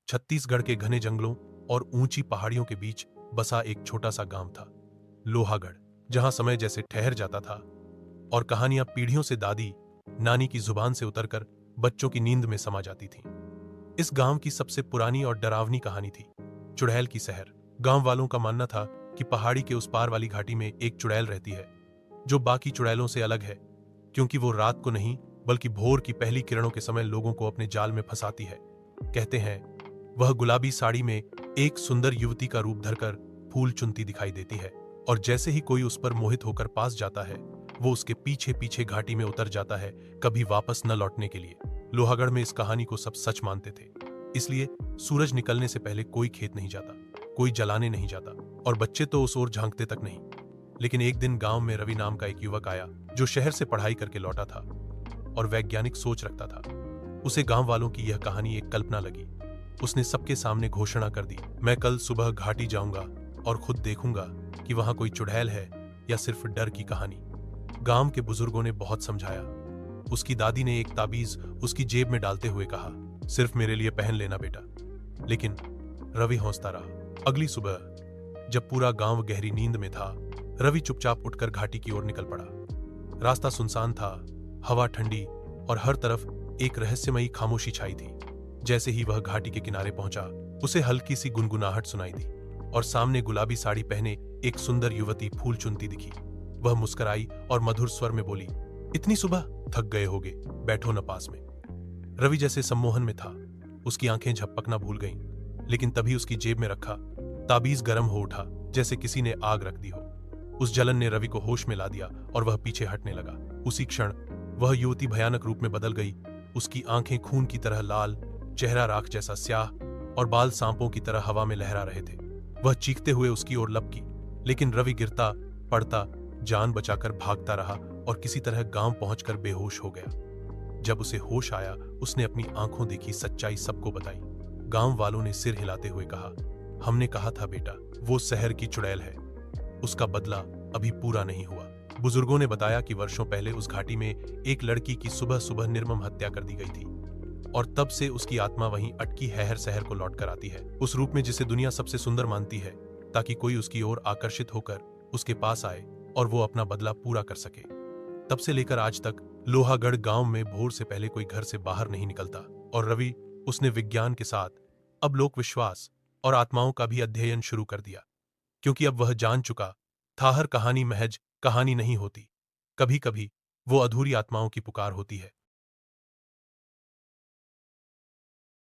छत्तीसगढ़ के घने जंगलों और ऊंची पहाड़ियों के बीच बसा एक छोटा सा गांव था, लोहागढ़, जहां समय जैसे ठहर जाता था और कहानियां पीढ़ियों से दादी नानी की जुबान से उतरकर बच्चों की नींद में समा जाती थीं। इस गांव की सबसे पुरानी और डरावनी कहानी थी चुड़ैल की शहर। गांव वालों का मानना था कि पहाड़ी के उस पार वाली घाटी में एक चुड़ैल रहती है जो बाकी चुड़ैलों से अलग है, क्योंकि वो रात को नहीं बल्कि भोर की पहली किरणों के समय लोगों को अपने जाल में फंसाती है। कहते हैं वह गुलाबी साड़ी में एक सुंदर युवती का रूप धरकर फूल चुनती दिखाई देती है, और जैसे ही कोई उस पर मोहित होकर पास जाता है वो उसके पीछे पीछे घाटी में उतर जाता है, कभी वापस न लौटने के लिए। लोहागढ़ में इस कहानी को सब सच मानते थे, इसलिए सूरज निकलने से पहले कोई खेत नहीं जाता, कोई जलाने नहीं जाता और बच्चे तो उस ओर झांकते तक नहीं। लेकिन एक दिन गांव में रवि नाम का एक युवक आया जो शहर से पढ़ाई करके लौटा था और वैज्ञानिक सोच रखता था। उसे गांव वालों की यह कहानी एक कल्पना लगी। उसने सबके सामने घोषणा कर दी, मैं कल सुबह घाटी जाऊंगा और खुद देखूंगा कि वहां कोई चुड़ैल है या सिर्फ डर की कहानी। गांव के बुजुर्गों ने बहुत समझाया। उसकी दादी ने एक ताबीज उसकी जेब में डालते हुए कहा, सिर्फ मेरे लिए पहन लेना बेटा। लेकिन रवि हौसता रहा। अगली सुबह जब पूरा गांव गहरी नींद में था, रवि चुपचाप उठकर घाटी की ओर निकल पड़ा। रास्ता सुनसान था, हवा ठंडी और हर तरफ एक रहस्यमयी खामोशी छाई थी। जैसे ही वह घाटी के किनारे पहुंचा, उसे हल्की सी गुनगुनाहट सुनाई दी और सामने गुलाबी साड़ी पहने एक सुंदर युवती फूल चुनती दिखी। वह मुस्कुराई और मधुर स्वर में बोली, इतनी सुबह? थक गए होगे, बैठो न पास में। रवि जैसे सम्मोहन में था, उसकी आंखें झपकना भूल गईं, लेकिन तभी उसकी जेब में रखा ताबीज गर्म हो उठा, जैसे किसी ने आग रख दी हो। उस जलन ने रवि को होश में ला दिया और वह पीछे हटने लगा। उसी क्षण वह युवती भयानक रूप में बदल गई। उसकी आंखें खून की तरह लाल, चेहरा राख जैसा स्याह और बाल सांपों की तरह हवा में लहरा रहे थे। वह चीखते हुए उसकी ओर लपकी, लेकिन रवि गिरता पड़ता जान बचाकर भागता रहा और किसी तरह गांव पहुंचकर बेहोश हो गया। जब उसे होश आया, उसने अपनी आंखों देखी सच्चाई सबको बताई। गांव वालों ने सिर हिलाते हुए कहा, हमने कहा था बेटा, वो शहर की चुड़ैल है, उसका बदला अभी पूरा नहीं हुआ। बुजुर्गों ने बताया कि वर्षों पहले उस घाटी में एक लड़की की सुबह सुबह निर्मम हत्या कर दी गई थी और तब से उसकी आत्मा वहीं अटकी हैहर शहर को लौट कर आती है, उस रूप में जिसे दुनिया सबसे सुंदर मानती है, ताकि कोई उसकी ओर आकर्षित होकर उसके पास आए और वो अपना बदला पूरा कर सके। तब से लेकर आज तक लोहागढ़ गांव में भोर से पहले कोई घर से बाहर नहीं निकलता, और रवि, उसने विज्ञान के साथ अब लोक विश्वास और आत्माओं का भी अध्ययन शुरू कर दिया, क्योंकि अब वह जान चुका था हर कहानी महज कहानी नहीं होती, कभी कभी वो अधूरी आत्माओं की पुकार होती है।